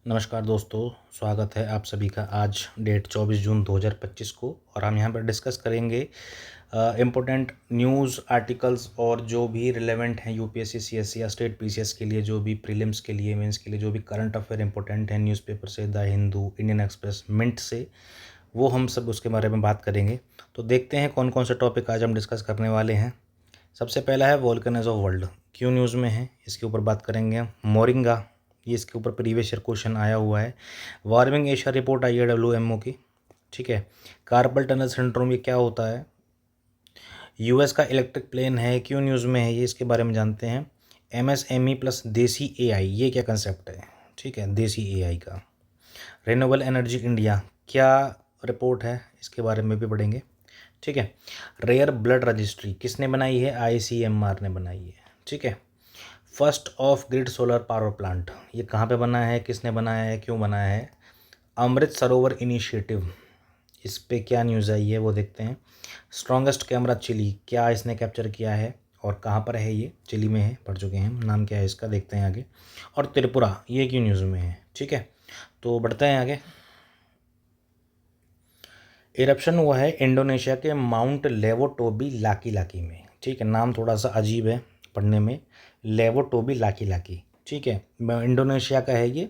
नमस्कार दोस्तों, स्वागत है आप सभी का आज डेट 24 जून 2025 को। और हम यहाँ पर डिस्कस करेंगे इम्पोर्टेंट न्यूज़ आर्टिकल्स और जो भी रिलेवेंट हैं यूपीएससी, सीएससी या स्टेट पीसीएस के लिए, जो भी प्रीलिम्स के लिए, मेंस के लिए जो भी करंट अफेयर इंपॉर्टेंट है न्यूज़पेपर से, the Hindu, Indian Express, Mint से, वो हम सब उसके बारे में बात करेंगे। तो देखते हैं कौन कौन से टॉपिक आज हम डिस्कस करने वाले हैं। सबसे पहला है वोल्केनोज ऑफ वर्ल्ड, क्यों न्यूज़ में है, इसके ऊपर बात करेंगे। मोरिंगा, ये इसके ऊपर प्रीवियस ईयर क्वेश्चन आया हुआ है। वार्मिंग एशिया रिपोर्ट आई है WMO की, ठीक है। कार्पल टनल सिंड्रोम, ये क्या होता है। यूएस का इलेक्ट्रिक प्लेन है, क्यों न्यूज़ में है, ये इसके बारे में जानते हैं। MSME प्लस देसी AI, ये क्या कंसेप्ट है, ठीक है, देसी AI का। रिन्यूएबल एनर्जी इंडिया, क्या रिपोर्ट है, इसके बारे में भी पढ़ेंगे, ठीक है। रेयर ब्लड रजिस्ट्री किसने बनाई है, ICMR ने बनाई है, ठीक है। First of grid solar power plant, ये कहाँ पे बना है, किसने बनाया है, क्यों बनाया है। अमृत सरोवर इनिशिएटिव, इस पे क्या न्यूज़ आई है वो देखते हैं। स्ट्रॉन्गेस्ट कैमरा चिली, क्या इसने कैप्चर किया है और कहाँ पर है, ये चिली में है, पढ़ चुके हैं हम, नाम क्या है इसका, देखते हैं आगे। और त्रिपुरा, ये क्यों न्यूज़ में है, ठीक है। तो बढ़ते हैं आगे। इरप्शन हुआ है इंडोनेशिया के माउंट लेवोटोबी लाकी लाकी में, ठीक है, नाम थोड़ा सा अजीब है पढ़ने में, लेवोटोबी लाकी लाकी, ठीक है, इंडोनेशिया का है ये।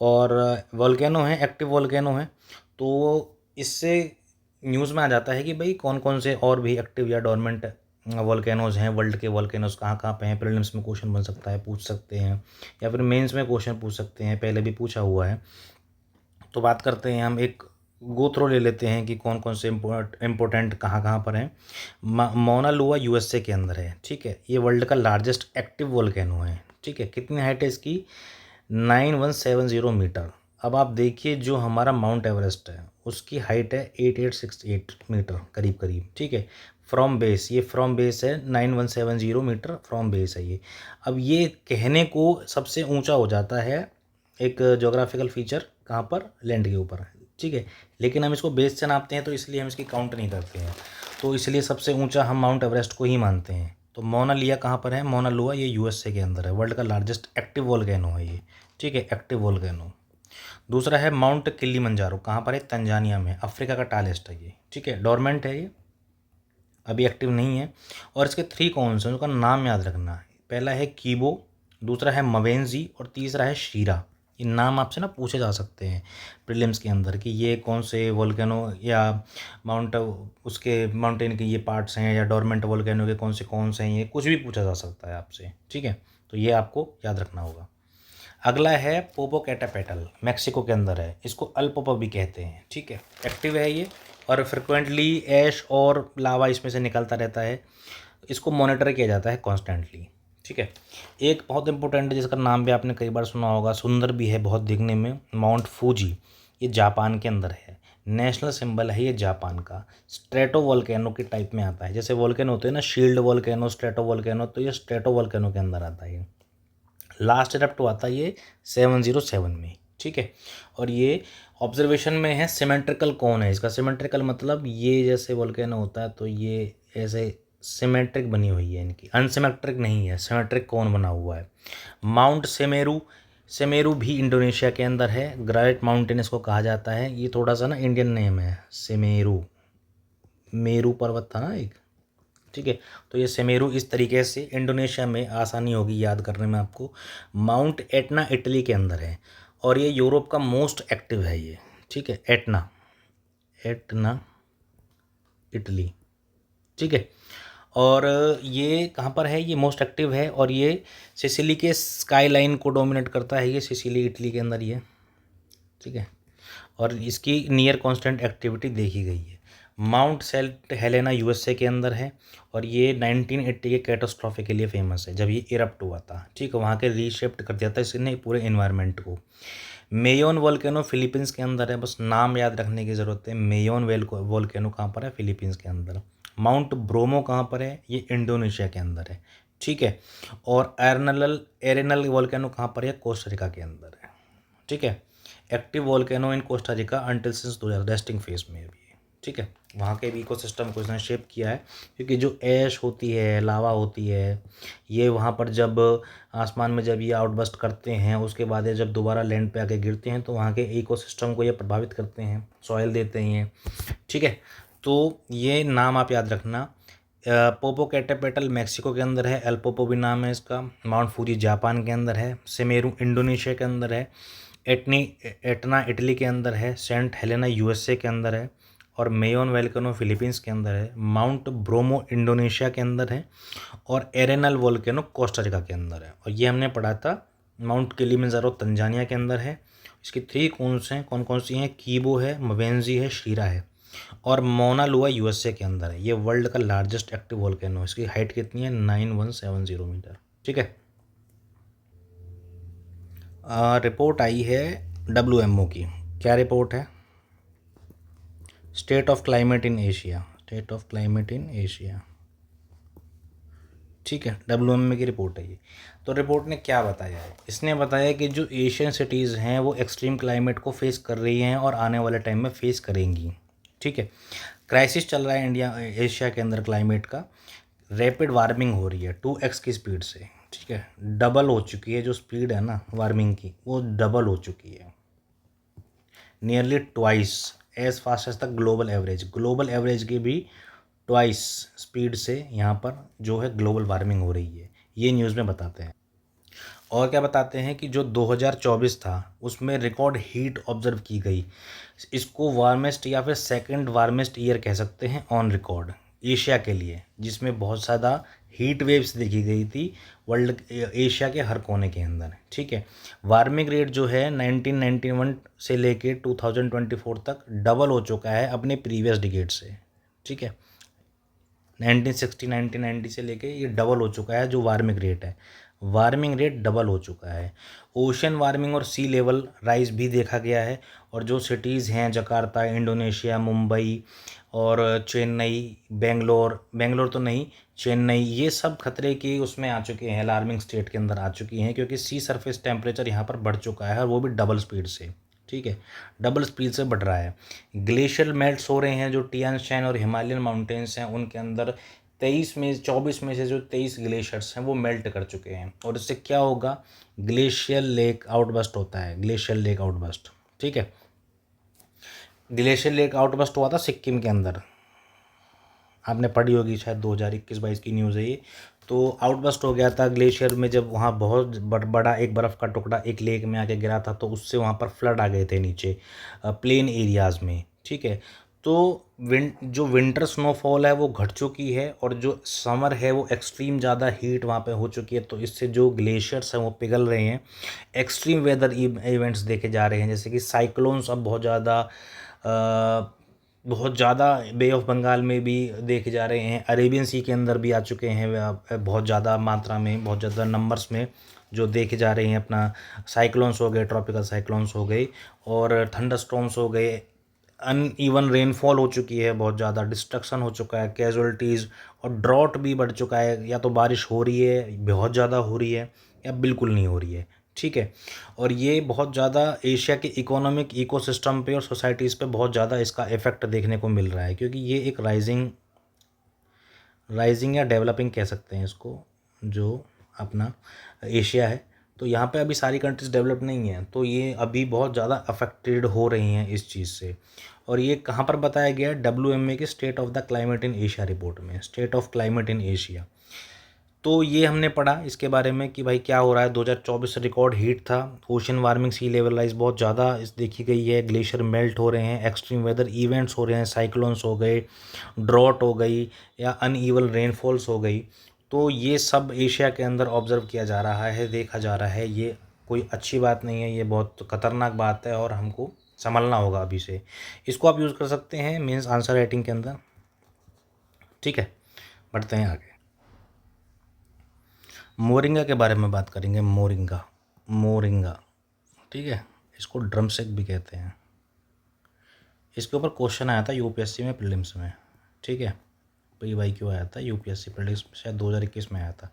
और वोल्केनो है, एक्टिव वोल्केनो है। तो इससे न्यूज़ में आ जाता है कि भाई कौन कौन से और भी एक्टिव या डोरमेंट वोल्केनोज हैं, वर्ल्ड के वोल्केनोज कहाँ कहाँ पे हैं। प्रीलिम्स में क्वेश्चन बन सकता है, पूछ सकते हैं, या फिर मेंस में क्वेश्चन पूछ सकते हैं, पहले भी पूछा हुआ है। तो बात करते हैं, हम एक गो थ्रो ले लेते हैं कि कौन कौन से इम्पोर्टेंट कहाँ कहाँ पर हैं। मौना लुआ USA के अंदर है, ठीक है, ये वर्ल्ड का लार्जेस्ट एक्टिव वोल्केनो है, ठीक है। कितनी हाइट है इसकी, 9170 मीटर। अब आप देखिए जो हमारा माउंट एवरेस्ट है उसकी हाइट है 8868 मीटर करीब करीब, ठीक है। फ्रॉम बेस, ये फ्रॉम बेस है 9170 मीटर, फ्रॉम बेस है ये। अब ये कहने को सबसे ऊंचा हो जाता है एक जोग्राफिकल फीचर, कहाँ पर, लैंड के ऊपर, ठीक है। लेकिन हम इसको बेस से नापते हैं तो इसलिए हम इसकी काउंट नहीं करते हैं, तो इसलिए सबसे ऊंचा हम माउंट एवरेस्ट को ही मानते हैं। तो मौना लिया कहाँ पर है, मौना लुआ ये USA के अंदर है, वर्ल्ड का लार्जेस्ट एक्टिव वोल्केनो है ये, ठीक है, एक्टिव वोल्केनो। दूसरा है माउंट किलिमंजारो, कहाँ पर है, तंजानिया में, अफ्रीका का टालेस्ट है ये, ठीक है, डोरमेंट है ये, अभी एक्टिव नहीं है। और इसके 3 कौन से, उनका नाम याद रखना है। पहला है कीबो, दूसरा है मवेंजी और तीसरा है शीरा। ये नाम आपसे ना पूछे जा सकते हैं प्रीलिम्स के अंदर कि ये कौन से वोल्केनो या माउंट, उसके माउंटेन के ये पार्ट्स हैं, या डोरमेंट वोल्केनो के कौन से हैं, ये कुछ भी पूछा जा सकता है आपसे, ठीक है। तो ये आपको याद रखना होगा। अगला है पोपोकेटापेटल, मैक्सिको के अंदर है, इसको अल्पोपो भी कहते हैं, ठीक है, एक्टिव है ये। और फ्रिक्वेंटली ऐश और लावा इसमें से निकलता रहता है, इसको मॉनिटर किया जाता है कॉन्स्टेंटली, ठीक है। एक बहुत इंपॉर्टेंट है जिसका नाम भी आपने कई बार सुना होगा, सुंदर भी है बहुत देखने में, माउंट फूजी, ये जापान के अंदर है, नेशनल सिंबल है ये जापान का। स्ट्रेटो वोल्केनो के टाइप में आता है, जैसे वोल्केनो होते हैं ना, शील्ड वोल्केनो, स्ट्रेटो वोल्केनो, तो ये स्ट्रेटो वोल्केनो के अंदर आता है। लास्ट इरप्ट हुआ था ये 707 में, ठीक है। और ये ऑब्जर्वेशन में है, सिमेट्रिकल कौन है इसका, सिमेट्रिकल मतलब ये जैसे वोल्केनो होता है तो ये ऐसे सिमेट्रिक बनी हुई है इनकी, अनसिमेट्रिक नहीं है, सिमेट्रिक कौन बना हुआ है। माउंट सेमेरू, सेमेरू भी इंडोनेशिया के अंदर है, ग्रेट माउंटेन इसको कहा जाता है। ये थोड़ा सा ना इंडियन नेम है, सेमेरू, मेरू पर्वत था ना एक, ठीक है। तो ये सेमेरू इस तरीके से, इंडोनेशिया में, आसानी होगी याद करने में आपको। माउंट एटना इटली के अंदर है, और ये यूरोप का मोस्ट एक्टिव है ये, ठीक है, एटना, एटना इटली, ठीक है। और ये कहाँ पर है, ये मोस्ट एक्टिव है, और ये सिसिली के स्काई लाइन को डोमिनेट करता है, ये सिसिली इटली के अंदर ये, ठीक है। और इसकी नियर कांस्टेंट एक्टिविटी देखी गई है। माउंट सेंट हेलेना USA के अंदर है, और ये 1980 के कैटास्ट्रॉफे के लिए फेमस है, जब ये इरप्ट हुआ था, ठीक है, वहाँ के रीशेप्ट कर दिया था इसने पूरे एनवायरनमेंट को। मेयोन वोल्केनो फिलीपींस के अंदर है, बस नाम याद रखने की ज़रूरत है। मेयोन वोल्केनो कहाँ पर है, फिलीपींस के अंदर। माउंट ब्रोमो कहाँ पर है, ये इंडोनेशिया के अंदर है, ठीक है। और एरेनल वोल्केनो कहाँ पर है, कोस्टारिका के अंदर है, ठीक है। Active volcano in Costa Rica until since 2000, resting phase में अभी, ठीक है, वहाँ के भी इकोसिस्टम को इसने शेप किया है, क्योंकि जो ऐश होती है, लावा होती है, ये वहाँ पर जब आसमान में जब ये आउटबस्ट करते हैं, उसके बाद ये जब दोबारा लैंड पे आके गिरते हैं तो वहाँ के इकोसिस्टम को ये प्रभावित करते हैं, सॉइल देते हैं। ठीक है, तो ये नाम आप याद रखना। पोपोकेटेपेटल मैक्सिको के अंदर है, एल पोपो भी नाम है इसका। माउंट फूजी जापान के अंदर है, सेमेरू इंडोनेशिया के अंदर है, एटना इटली के अंदर है, सेंट हेलेना यूएसए के अंदर है, और मेयोन वोल्केनो फिलीपींस के अंदर है, माउंट ब्रोमो इंडोनेशिया के अंदर है, और एरेनल वोल्केनो कोस्टारिका के अंदर है। और ये हमने पढ़ा था माउंट किलिमंजारो तंजानिया के अंदर है। इसकी 3 कोन्स हैं, कौन कौन सी हैं? कीबो है, मवेंजी है, शीरा है, और मोना लुआ यूएसए के अंदर है। ये वर्ल्ड का लार्जेस्ट एक्टिव वोल्केनो है। इसकी हाइट कितनी है? 9170 मीटर। ठीक है, रिपोर्ट आई है WMO की। क्या रिपोर्ट है? State of climate in Asia, state of climate in Asia. ठीक है, WMO की रिपोर्ट है ये। तो रिपोर्ट ने क्या बताया है? इसने बताया कि जो एशियन सिटीज़ हैं वो एक्सट्रीम क्लाइमेट को फेस कर रही हैं और आने वाले टाइम में फेस करेंगी। ठीक है, क्राइसिस चल रहा है इंडिया एशिया के अंदर क्लाइमेट का। रैपिड वार्मिंग हो रही है 2x की स्पीड से। ठीक है, डबल हो चुकी है जो स्पीड है ना वार्मिंग की, वो डबल हो चुकी है, nearly twice as fast as the global average. Global average की भी ट्वाइस स्पीड से यहाँ पर जो है ग्लोबल वार्मिंग हो रही है, ये न्यूज़ में बताते हैं। और क्या बताते हैं कि जो 2024 था उसमें रिकॉर्ड हीट ऑब्जर्व की गई। इसको वार्मेस्ट या फिर सेकंड वार्मेस्ट ईयर कह सकते हैं ऑन रिकॉर्ड एशिया के लिए, जिसमें बहुत ज़्यादा हीट वेव्स देखी गई थी वर्ल्ड एशिया के हर कोने के अंदर। ठीक है, वार्मिंग रेट जो है 1991 से लेके 2024 तक डबल हो चुका है अपने प्रीवियस डिकेड से। ठीक है, 1960 1990 से लेके ये डबल हो चुका है जो वार्मिंग रेट है। वार्मिंग रेट डबल हो चुका है। ओशन वार्मिंग और सी लेवल राइज भी देखा गया है। और जो सिटीज़ हैं जकार्ता इंडोनेशिया, मुंबई और चेन्नई, बेंगलोर, बेंगलोर तो नहीं, चेन्नई, ये सब खतरे की उसमें आ चुके हैं, अलार्मिंग स्टेट के अंदर आ चुकी हैं, क्योंकि सी सरफेस टेम्परेचर यहाँ पर बढ़ चुका है और वो भी डबल स्पीड से। ठीक है, डबल स्पीड से बढ़ रहा है। ग्लेशियर मेल्ट्स हो रहे हैं, जो टियान शाइन और हिमालयन माउंटेन्स हैं उनके अंदर 24 में से जो 23 ग्लेशियर्स हैं वो मेल्ट कर चुके हैं। और इससे क्या होगा? ग्लेशियर लेक आउटबस्ट होता है, ग्लेशियर लेक आउटबस्ट। ठीक है, ग्लेशियर लेक आउटबस्ट हुआ था सिक्किम के अंदर, आपने पढ़ी होगी शायद, 2021-22 की न्यूज़ है ये। तो आउटबस्ट हो गया था ग्लेशियर में, जब वहाँ बहुत बड़ा एक बर्फ़ का टुकड़ा एक लेक में आके गिरा था, तो उससे वहाँ पर फ्लड आ गए थे नीचे प्लेन एरियाज़ में। ठीक है, तो जो विंटर स्नोफॉल है वो घट चुकी है, और जो समर है वो एक्सट्रीम ज़्यादा हीट वहाँ पे हो चुकी है, तो इससे जो ग्लेशियर्स हैं वो पिघल रहे हैं। एक्सट्रीम वेदर इवेंट्स देखे जा रहे हैं, जैसे कि साइक्लोन्स अब बहुत ज़्यादा बे ऑफ बंगाल में भी देखे जा रहे हैं, अरेबियन सी के अंदर भी आ चुके हैं बहुत ज़्यादा मात्रा में, बहुत ज़्यादा नंबर्स में जो देखे जा रहे हैं। अपना साइक्लोन्स हो गए, ट्रॉपिकल साइक्लोन्स हो गए, और थंडरस्टॉर्म्स हो गए, अनइवन रेनफॉल हो चुकी है, बहुत ज़्यादा डिस्ट्रक्शन हो चुका है, कैजुअलिटीज़, और ड्रॉट भी बढ़ चुका है, या तो बारिश हो रही है, बहुत ज़्यादा हो रही है, या बिल्कुल नहीं हो रही है। ठीक है, और ये बहुत ज़्यादा एशिया के इकोनॉमिक इकोसिस्टम पे और सोसाइटीज़ पे बहुत ज़्यादा इसका इफ़ेक्ट देखने को मिल रहा है, क्योंकि ये एक राइजिंग या डेवलपिंग कह सकते हैं इसको, जो अपना एशिया है। तो यहाँ पे अभी सारी कंट्रीज़ डेवलप नहीं हैं, तो ये अभी बहुत ज़्यादा अफेक्टेड हो रही हैं इस चीज़ से। और ये कहाँ पर बताया गया है? WMA के state of the climate in Asia report में, state of climate in Asia. तो ये हमने पढ़ा इसके बारे में कि भाई क्या हो रहा है। 2024 रिकॉर्ड हीट था, ओशन वार्मिंग, सी लेवल राइज बहुत ज़्यादा इस देखी गई है, ग्लेशियर मेल्ट हो रहे हैं, एक्सट्रीम वेदर इवेंट्स हो रहे हैं, साइक्लोन्स हो गए, ड्रॉट हो गई, या अनइवन रेनफॉल्स हो गई। तो ये सब एशिया के अंदर ऑब्जर्व किया जा रहा है, देखा जा रहा है। ये कोई अच्छी बात नहीं है, ये बहुत ख़तरनाक बात है, और हमको संभलना होगा अभी से। इसको आप यूज़ कर सकते हैं मीन्स आंसर राइटिंग के अंदर। ठीक है, बढ़ते हैं आगे। मोरिंगा के बारे में बात करेंगे। मोरिंगा, मोरिंगा, ठीक है, इसको ड्रमस्टिक भी कहते हैं। इसके ऊपर क्वेश्चन आया था यूपीएससी में प्रीलिम्स में। ठीक है, PYQ आया था यूपीएससी प्रीलिम्स में, शायद 2021 में आया था।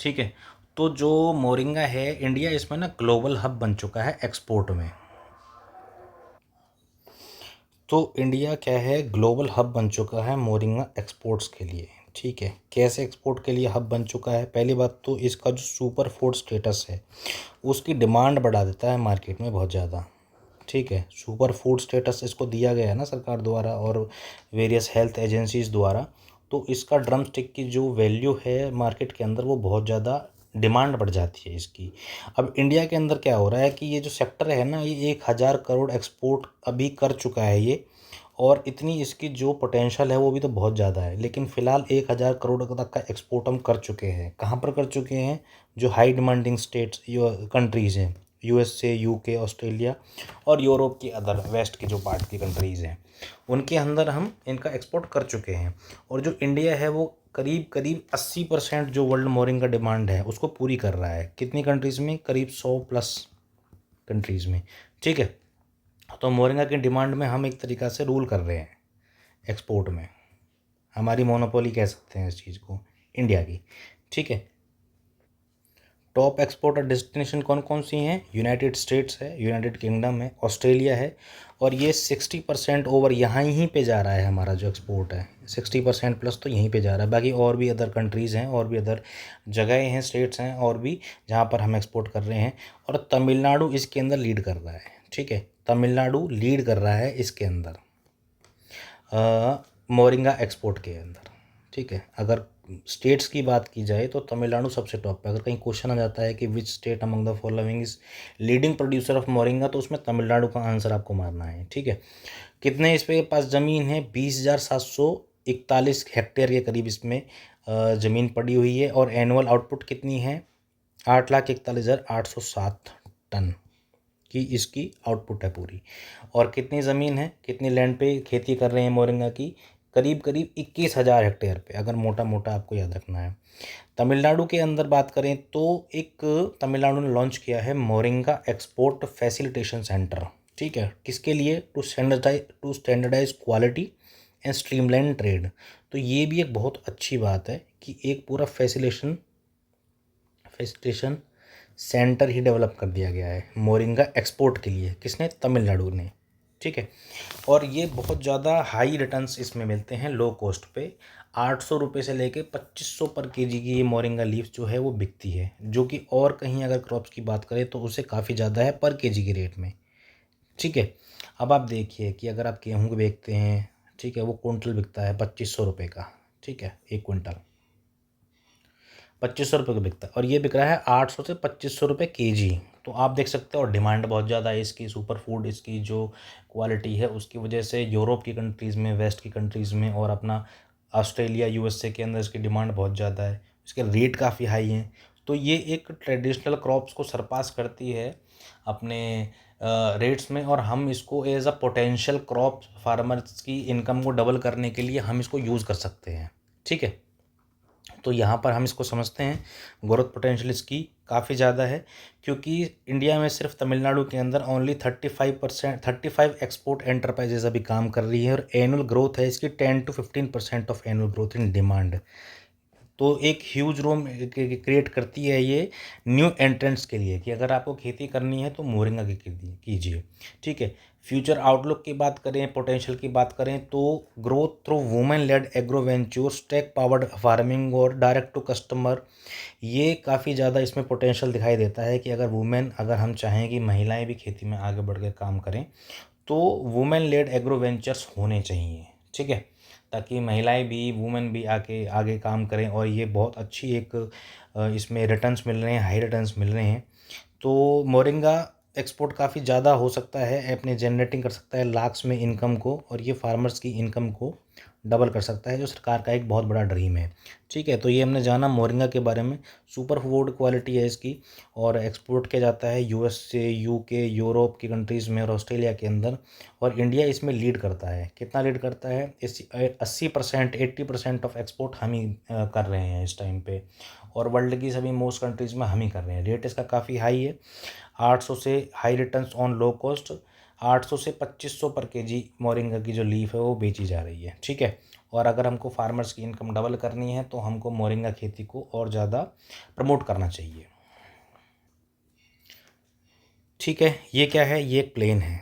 ठीक है, तो जो मोरिंगा है, इंडिया इसमें ना ग्लोबल हब बन चुका है एक्सपोर्ट में। तो इंडिया क्या है, ग्लोबल हब बन चुका है मोरिंगा एक्सपोर्ट्स के लिए। ठीक है, कैसे एक्सपोर्ट के लिए हब बन चुका है? पहली बात तो इसका जो सुपर फूड स्टेटस है उसकी डिमांड बढ़ा देता है मार्केट में बहुत ज़्यादा। ठीक है, सुपर फूड स्टेटस इसको दिया गया है ना सरकार द्वारा और वेरियस हेल्थ एजेंसीज द्वारा, तो इसका ड्रम स्टिक की जो वैल्यू है मार्केट के अंदर वो बहुत ज़्यादा डिमांड बढ़ जाती है इसकी। अब इंडिया के अंदर क्या हो रहा है कि ये जो सेक्टर है ना, ये 1,000 करोड़ एक्सपोर्ट अभी कर चुका है ये, और इतनी इसकी जो पोटेंशियल है वो भी तो बहुत ज़्यादा है, लेकिन फ़िलहाल 1,000 करोड़ तक का एक्सपोर्ट हम कर चुके हैं। कहाँ पर कर चुके हैं? जो हाई डिमांडिंग स्टेट्स कंट्रीज़ हैं, यूएसए, यूके, ऑस्ट्रेलिया और यूरोप की अदर वेस्ट की जो पार्ट की कंट्रीज़ हैं, उनके अंदर हम इनका एक्सपोर्ट कर चुके हैं। और जो इंडिया है वो करीब करीब 80% जो वर्ल्ड मोरिंग का डिमांड है उसको पूरी कर रहा है। कितनी कंट्रीज़ में? करीब 100+ कंट्रीज़ में। ठीक है, तो मोरिंगा की डिमांड में हम एक तरीक़ा से रूल कर रहे हैं एक्सपोर्ट में। हमारी मोनोपोली कह सकते हैं इस चीज़ को, इंडिया की। ठीक है, टॉप एक्सपोर्टर डेस्टिनेशन कौन कौन सी हैं? यूनाइटेड स्टेट्स है, यूनाइटेड किंगडम है, ऑस्ट्रेलिया है, और ये 60% ओवर यहाँ ही पे जा रहा है। हमारा जो एक्सपोर्ट है 60%+ तो यहीं पे जा रहा है। बाकी और भी अदर कंट्रीज़ हैं और भी अदर जगहें हैं, स्टेट्स हैं और भी जहाँ पर हम एक्सपोर्ट कर रहे हैं, और तमिलनाडु इसके अंदर लीड कर रहा है। ठीक है, तमिलनाडु लीड कर रहा है इसके अंदर मोरिंगा एक्सपोर्ट के अंदर। ठीक है, अगर स्टेट्स की बात की जाए तो तमिलनाडु सबसे टॉप पे। अगर कहीं क्वेश्चन आ जाता है कि which state among the following is leading producer of moringa, तो उसमें तमिलनाडु का आंसर आपको मारना है। ठीक है, कितने इस पे पास ज़मीन है? 20,741 हेक्टेयर के करीब इसमें ज़मीन पड़ी हुई है, और एनुअल आउटपुट कितनी है? 8,41,807 टन की इसकी आउटपुट है पूरी। और कितनी ज़मीन है, कितनी लैंड पे खेती कर रहे हैं मोरिंगा की? करीब करीब 21,000 हेक्टेयर पे, अगर मोटा मोटा आपको याद रखना है। तमिलनाडु के अंदर बात करें तो एक तमिलनाडु ने लॉन्च किया है मोरिंगा एक्सपोर्ट फैसिलिटेशन सेंटर। ठीक है, किसके लिए? To standardise quality and streamline trade. तो ये भी एक बहुत अच्छी बात है कि एक पूरा फैसिलिटेशन सेंटर ही डेवलप कर दिया गया है मोरिंगा एक्सपोर्ट के लिए। किसने? तमिलनाडु ने। ठीक है, और ये बहुत ज़्यादा हाई रिटर्न्स इसमें मिलते हैं लो कॉस्ट पे। 800 रुपये से लेके 2500 पर केजी की ये मोरिंगा लीफ जो है वो बिकती है, जो कि और कहीं अगर क्रॉप्स की बात करें तो उससे काफ़ी ज़्यादा है पर केजी के रेट में। ठीक है, अब आप देखिए कि अगर आप गेहूँ बेचते हैं, ठीक है, वो कुंटल बिकता है 2500 रुपये का। ठीक है, एक कुंटल 2500 रुपये का बिकता है, और ये बिक रहा है 800 से 2500 रुपये केजी। तो आप देख सकते हो, और डिमांड बहुत ज़्यादा है इसकी। सुपर फूड इसकी जो क्वालिटी है उसकी वजह से यूरोप की कंट्रीज़ में, वेस्ट की कंट्रीज़ में और अपना ऑस्ट्रेलिया, यूएसए के अंदर इसकी डिमांड बहुत ज़्यादा है। इसके रेट काफ़ी हाई हैं। तो ये एक ट्रेडिशनल क्रॉप्स को सरपास करती है अपने रेट्स में, और हम इसको as a potential crop farmers की इनकम को डबल करने के लिए हम इसको यूज़ कर सकते हैं। ठीक है, तो यहाँ पर हम इसको समझते हैं ग्रोथ पोटेंशियल इसकी काफ़ी ज़्यादा है, क्योंकि इंडिया में सिर्फ तमिलनाडु के अंदर ओनली 35 एक्सपोर्ट एंटरप्राइजेज अभी काम कर रही है, और एनुअल ग्रोथ है इसकी 10 to 15% of annual growth in demand. तो एक ह्यूज रूम क्रिएट करती है ये न्यू एंट्रेंट्स के लिए, कि अगर आपको खेती करनी है तो मोरिंगा की खेती कीजिए। ठीक है, फ्यूचर आउटलुक की बात करें, पोटेंशियल की बात करें, तो growth through women led agro ventures, tech powered farming और डायरेक्ट टू कस्टमर, ये काफ़ी ज़्यादा इसमें पोटेंशियल दिखाई देता है कि अगर हम चाहें कि महिलाएं भी खेती में आगे बढ़ के काम करें तो वुमेन लेड एग्रो वेंचर्स होने चाहिए। ठीक है, ताकि महिलाएं भी, वुमेन भी आके आगे काम करें, और ये बहुत अच्छी एक इसमें रिटर्न्स मिल रहे हैं, हाई रिटर्न्स मिल रहे हैं। तो मोरिंगा एक्सपोर्ट काफ़ी ज़्यादा हो सकता है, अपने जनरेटिंग कर सकता है लाख्स में इनकम को, और ये फार्मर्स की इनकम को डबल कर सकता है, जो सरकार का एक बहुत बड़ा ड्रीम है। ठीक है, तो ये हमने जाना मोरिंगा के बारे में। सुपर फूड क्वालिटी है इसकी, और एक्सपोर्ट किया जाता है यूएसए, यूके, यूरोप की कंट्रीज़ में और ऑस्ट्रेलिया के अंदर, और इंडिया इसमें लीड करता है। कितना लीड करता है? इस 80%, 80% ऑफ एक्सपोर्ट हम ही कर रहे हैं इस टाइम पे, और वर्ल्ड की सभी मोस्ट कंट्रीज़ में हम ही कर रहे हैं। रेट इसका काफ़ी हाई है, 800 से high returns on low cost, 800 से 2500 पर केजी मोरिंगा की जो लीफ है वो बेची जा रही है। ठीक है, और अगर हमको फार्मर्स की इनकम डबल करनी है तो हमको मोरिंगा खेती को और ज़्यादा प्रमोट करना चाहिए। ठीक है, ये क्या है? ये एक प्लेन है,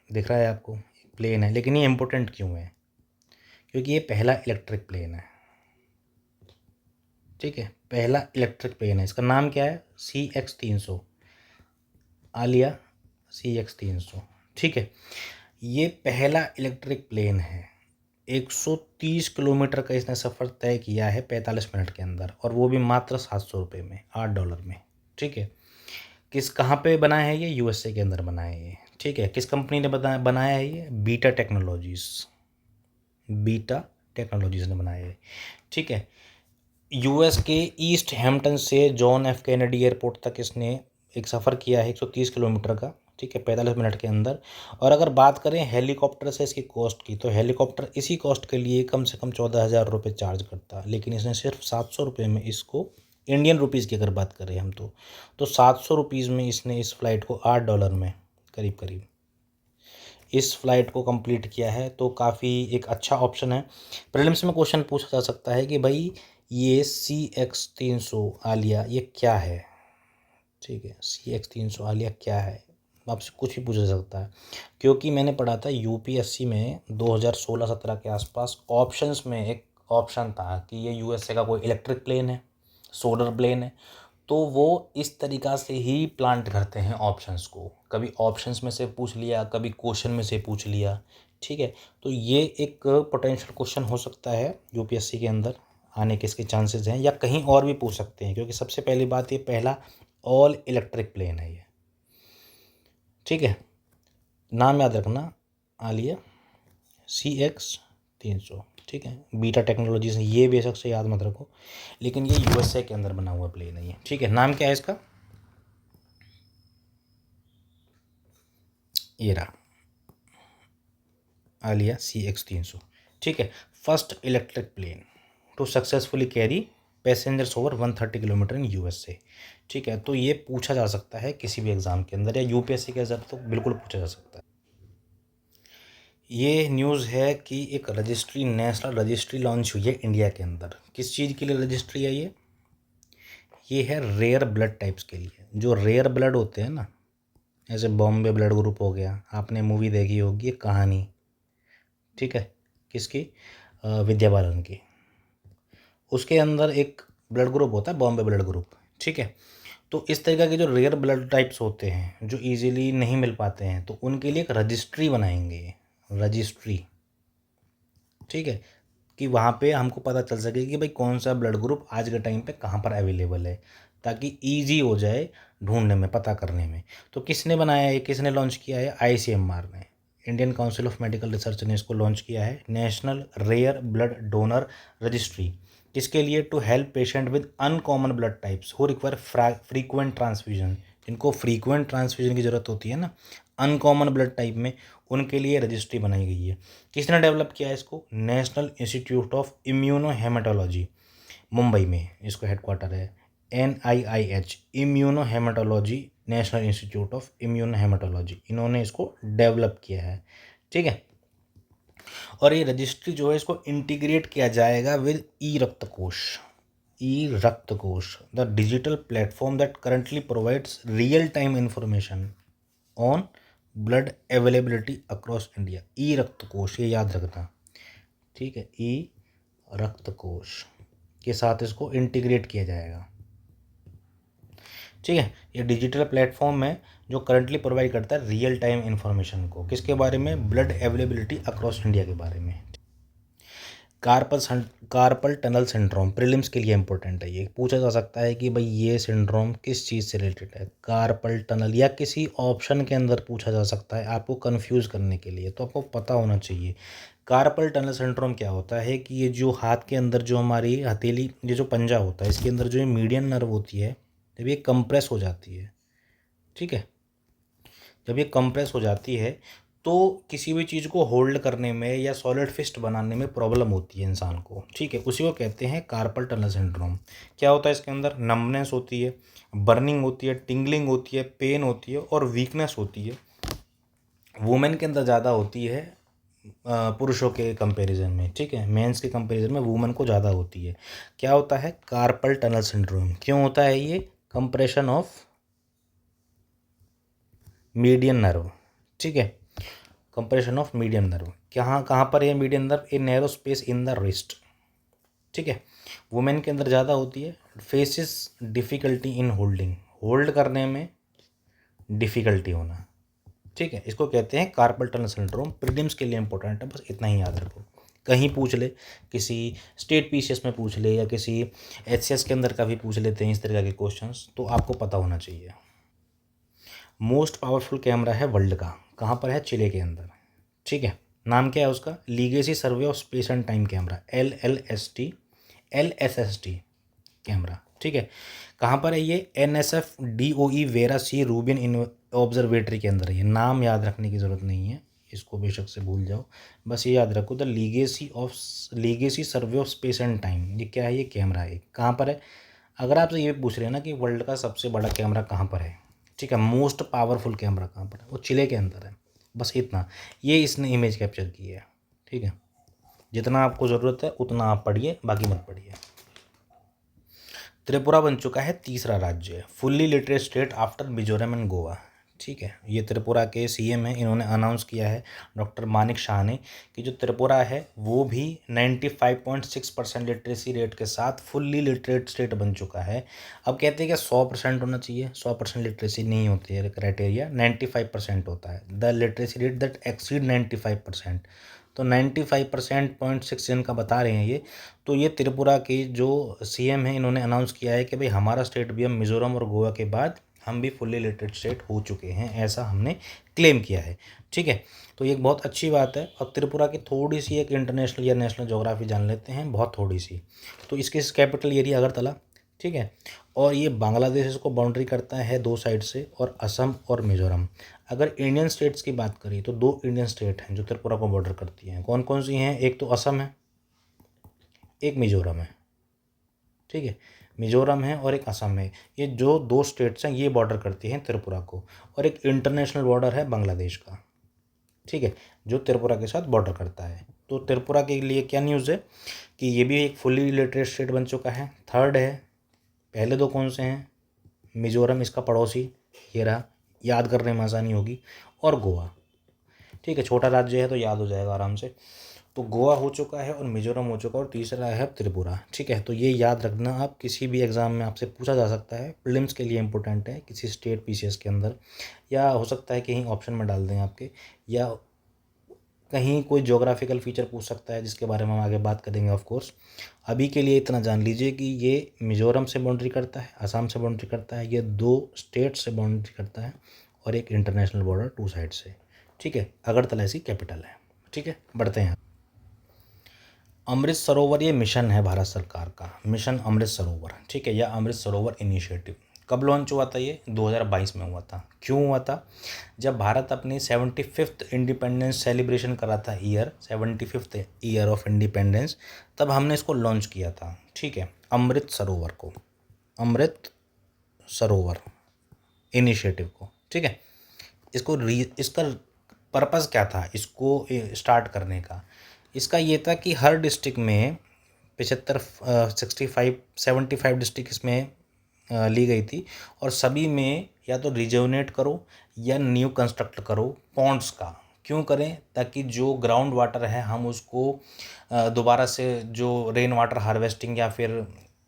दिख रहा है आपको? प्लेन है, लेकिन ये इम्पोर्टेंट क्यों है? क्योंकि ये पहला इलेक्ट्रिक प्लेन है, ठीक है, पहला इलेक्ट्रिक प्लेन है। इसका नाम क्या है? CX-300, आलिया CX-300, ठीक है। ये पहला इलेक्ट्रिक प्लेन है। 130 किलोमीटर का इसने सफ़र तय किया है 45 मिनट के अंदर, और वो भी मात्र 700 रुपये में, $8 में, ठीक है। कहाँ पे बना है ये? USA के अंदर बना है ये, ठीक है। किस कंपनी ने बनाया है ये? बीटा टेक्नोलॉजीज़ ने बनाया है, ठीक है। US के ईस्ट हैम्पटन से जॉन F कैनेडी एयरपोर्ट तक इसने एक सफ़र किया है 130 किलोमीटर का, ठीक है, 45 मिनट के अंदर। और अगर बात करें हेलीकॉप्टर से इसकी कॉस्ट की, तो हेलीकॉप्टर इसी कॉस्ट के लिए कम से कम 14,000 रुपये चार्ज करता, लेकिन इसने सिर्फ 700 रुपये में इसको, इंडियन रुपीज़ की अगर बात करें हम तो 700 रुपीज़ में इसने इस फ़्लाइट को $8 में करीब इस फ्लाइट को कंप्लीट किया है। तो काफ़ी एक अच्छा ऑप्शन है। प्रीलिम्स में क्वेश्चन पूछा जा सकता है कि भाई ये CX-300 आलिया ये क्या है, ठीक है, CX-300 आलिया क्या है, आपसे कुछ भी पूछा जा सकता है। क्योंकि मैंने पढ़ा था UPSC में 2016-17 के आसपास ऑप्शंस में एक ऑप्शन था कि ये USA का कोई इलेक्ट्रिक प्लेन है, सोलर प्लेन है, तो वो इस तरीक़ा से ही प्लांट करते हैं ऑप्शंस को। कभी ऑप्शंस में से पूछ लिया, कभी क्वेश्चन में से पूछ लिया, ठीक है। तो ये एक पोटेंशियल क्वेश्चन हो सकता है UPSC के अंदर आने के इसके चांसेस हैं, या कहीं और भी पूछ सकते हैं, क्योंकि सबसे पहली बात ये पहला ऑल इलेक्ट्रिक प्लेन है ये, ठीक है। नाम याद रखना, आलिया CX-300, ठीक है। बीटा टेक्नोलॉजीज, ये बेशक से याद मत रखो, लेकिन ये USA के अंदर बना हुआ प्लेन है ये, ठीक है। नाम क्या है इसका? ये रहा, आलिया CX-300, ठीक है। First electric plane to successfully carry passengers over 130 kilometres in USA, ठीक है। तो ये पूछा जा सकता है किसी भी एग्ज़ाम के अंदर, या UPSC के अंदर तो बिल्कुल पूछा जा सकता है। ये न्यूज़ है कि एक रजिस्ट्री, नेशनल रजिस्ट्री लॉन्च हुई है इंडिया के अंदर। किस चीज़ के लिए रजिस्ट्री है ये है रेयर ब्लड टाइप्स के लिए। जो रेयर ब्लड होते हैं ना, ऐसे बॉम्बे ब्लड ग्रुप हो गया, आपने मूवी देखी होगी कहानी, ठीक है, किसकी? विद्या बालन की। उसके अंदर एक ब्लड ग्रुप होता है बॉम्बे ब्लड ग्रुप, ठीक है। तो इस तरीक़ा के जो रेयर ब्लड टाइप्स होते हैं, जो इजीली नहीं मिल पाते हैं, तो उनके लिए एक रजिस्ट्री बनाएंगे, रजिस्ट्री, ठीक है, कि वहाँ पे हमको पता चल सके कि भाई कौन सा ब्लड ग्रुप आज के टाइम पे कहाँ पर अवेलेबल है, ताकि ईजी हो जाए ढूंढने में, पता करने में। तो किसने बनाया है, किसने लॉन्च किया है? ICMR ने, Indian council of medical research ने इसको लॉन्च किया है, national rare blood donor registry. किसके लिए? To help patient with uncommon blood types who require frequent transfusion, जिनको फ्रीक्वेंट ट्रांसफ्यूजन की ज़रूरत होती है ना अनकॉमन ब्लड टाइप में, उनके लिए रजिस्ट्री बनाई गई है। किसने डेवलप किया है इसको? National institute of immunohaematology, Mumbai में इसको हेडक्वार्टर है, NIIH, immunohaematology, national institute of immunohaematology, इन्होंने इसको डेवलप किया है, ठीक है। और ये रजिस्ट्री जो है इसको इंटीग्रेट किया जाएगा with e Raktkosh, the digital platform that currently provides real time information on blood availability across India. E Raktkosh, ये याद रखना, ठीक है, ई रक्तकोश के साथ इसको इंटीग्रेट किया जाएगा, ठीक है। ये डिजिटल प्लेटफॉर्म है जो करंटली प्रोवाइड करता है रियल टाइम इन्फॉर्मेशन को, किसके बारे में? ब्लड अवेलेबिलिटी अक्रॉस इंडिया के बारे में। कार्पल टनल सिंड्रोम प्रीलिम्स के लिए इंपॉर्टेंट है, ये पूछा जा सकता है कि भाई ये सिंड्रोम किस चीज़ से रिलेटेड है, कार्पल टनल, या किसी ऑप्शन के अंदर पूछा जा सकता है आपको कंफ्यूज करने के लिए, तो आपको पता होना चाहिए। कार्पल टनल सिंड्रोम क्या होता है कि ये जो हाथ के अंदर जो हमारी हथेली, ये जो पंजा होता है, इसके अंदर जो मीडियन नर्व होती है, जब ये कंप्रेस हो जाती है, ठीक है, जब ये कंप्रेस हो जाती है तो किसी भी चीज़ को होल्ड करने में या सॉलिड फिस्ट बनाने में प्रॉब्लम होती है इंसान को, ठीक है, उसी को कहते हैं कार्पल टनल सिंड्रोम। क्या होता है इसके अंदर? नमनेस होती है, बर्निंग होती है, टिंगलिंग होती है, पेन होती है और वीकनेस होती है। वुमेन के अंदर ज़्यादा होती है पुरुषों के कंपैरिजन में, ठीक है, मेंस के कंपैरिजन में वुमेन को ज़्यादा होती है। क्या होता है? Carpal tunnel syndrome. क्यों होता है ये? कंप्रेशन ऑफ मीडियन नर्व, ठीक है, कंप्रेशन ऑफ मीडियम नर्व, कहाँ कहाँ पर है medium nerve? A narrow space in the wrist, ठीक है। वुमेन के अंदर ज़्यादा होती है। Faces difficulty in holding, hold करने में डिफ़िकल्टी होना, ठीक है। इसको कहते हैं कार्पल टनल सिंड्रोम। प्रीलिम्स के लिए इंपॉर्टेंट है, बस इतना ही याद रखो। कहीं पूछ ले, किसी स्टेट पीसीएस में पूछ ले या किसी एचसीएस के अंदर का भी पूछ लेते हैं इस तरह के क्वेश्चंस, तो आपको पता होना चाहिए। मोस्ट पावरफुल कैमरा है वर्ल्ड का, कहाँ पर है? चिले के अंदर, ठीक है। नाम क्या है उसका? Legacy survey of space and time camera, LSST camera, ठीक है। कहाँ पर है ये? NSF-DOE वेरा सी रूबिन इन ऑब्जर्वेटरी के अंदर है। ये नाम याद रखने की ज़रूरत नहीं है, इसको बेशक से भूल जाओ, बस ये याद रखो, the legacy survey of space and time. ये क्या है? ये कैमरा है। कहाँ पर है? अगर आपसे ये पूछ रहे हैं ना कि वर्ल्ड का सबसे बड़ा कैमरा कहाँ पर है, ठीक है, मोस्ट पावरफुल कैमरा कहाँ पर है, वो चिले के अंदर है, बस इतना। ये इसने इमेज कैप्चर की है, ठीक है। जितना आपको ज़रूरत है उतना आप पढ़िए, बाकी मत पढ़िए। त्रिपुरा बन चुका है तीसरा राज्य, fully literate state after Mizoram and Goa, ठीक है। ये त्रिपुरा के सीएम हैं, इन्होंने अनाउंस किया है, डॉक्टर मानिक शाह ने, कि जो त्रिपुरा है वो भी 95.6% लिटरेसी रेट के साथ फुल्ली लिटरेट स्टेट बन चुका है। अब कहते हैं कि 100% होना चाहिए, 100% लिटरेसी नहीं होती है क्राइटेरिया, 95% होता है। The literacy rate that exceed 95%, तो 95% 0.6 जिनका बता रहे हैं ये, तो ये त्रिपुरा के जो सीएम हैं इन्होंने अनाउंस किया है कि भाई हमारा स्टेट भी, हम मिज़ोरम और गोवा के बाद हम भी फुल्ली लिटरेट स्टेट हो चुके हैं, ऐसा हमने क्लेम किया है, ठीक है। तो ये एक बहुत अच्छी बात है। और त्रिपुरा की थोड़ी सी एक इंटरनेशनल या नेशनल ज्योग्राफी जान लेते हैं, बहुत थोड़ी सी। तो इसकी कैपिटल एरिया अगरतला, ठीक है। और ये बांग्लादेश इसको बाउंड्री करता है दो साइड से, और असम और मिज़ोरम। अगर इंडियन स्टेट्स की बात करें तो दो इंडियन स्टेट हैं जो त्रिपुरा को बॉर्डर करती हैं। कौन कौन सी हैं? एक तो असम है, एक मिज़ोरम है, ठीक है। मिज़ोरम है और एक असम है, ये जो दो स्टेट्स हैं ये बॉर्डर करती हैं त्रिपुरा को। और एक इंटरनेशनल बॉर्डर है बांग्लादेश का, ठीक है, जो त्रिपुरा के साथ बॉर्डर करता है। तो त्रिपुरा के लिए क्या न्यूज़ है कि ये भी एक फुल्ली लिटरेट स्टेट बन चुका है, थर्ड है। पहले दो कौन से हैं? मिज़ोरम इसका पड़ोसी, ये रहा, याद करने में आसानी होगी, और गोवा, ठीक है। छोटा राज्य है तो याद हो जाएगा आराम से। तो गोवा हो चुका है और मिज़ोरम हो चुका है, और तीसरा है त्रिपुरा, ठीक है। तो ये याद रखना, आप किसी भी एग्ज़ाम में आपसे पूछा जा सकता है, प्रीलिम्स के लिए इंपॉर्टेंट है, किसी स्टेट पीसीएस के अंदर, या हो सकता है कहीं ऑप्शन में डाल दें आपके, या कहीं कोई ज्योग्राफिकल फीचर पूछ सकता है जिसके बारे में हम आगे बात करेंगे ऑफ कोर्स। अभी के लिए इतना जान लीजिए कि ये मिज़ोरम से बाउंड्री करता है, असम से बाउंड्री करता है, ये दो स्टेट से बाउंड्री करता है, और एक इंटरनेशनल बॉर्डर टू साइड से, ठीक है। अगरतला इसकी कैपिटल है, ठीक है। बढ़ते हैं। अमृत सरोवर ये मिशन है भारत सरकार का, मिशन अमृत सरोवर, ठीक है, या अमृत सरोवर इनिशिएटिव। कब लॉन्च हुआ था ये? 2022 में हुआ था। क्यों हुआ था? जब भारत अपनी 75th इंडिपेंडेंस सेलिब्रेशन करा था, 75th ईयर ऑफ इंडिपेंडेंस, तब हमने इसको लॉन्च किया था, ठीक है, अमृत सरोवर को, अमृत सरोवर इनिशिएटिव को, ठीक है। इसका पर्पज़ क्या था इसको स्टार्ट करने का? इसका ये था कि हर डिस्ट्रिक्ट में 75 डिस्ट्रिक्ट इसमें ली गई थी, और सभी में या तो रिजुवनेट करो या न्यू कंस्ट्रक्ट करो पॉन्ड्स का। क्यों करें? ताकि जो ग्राउंड वाटर है हम उसको दोबारा से जो रेन वाटर हार्वेस्टिंग या फिर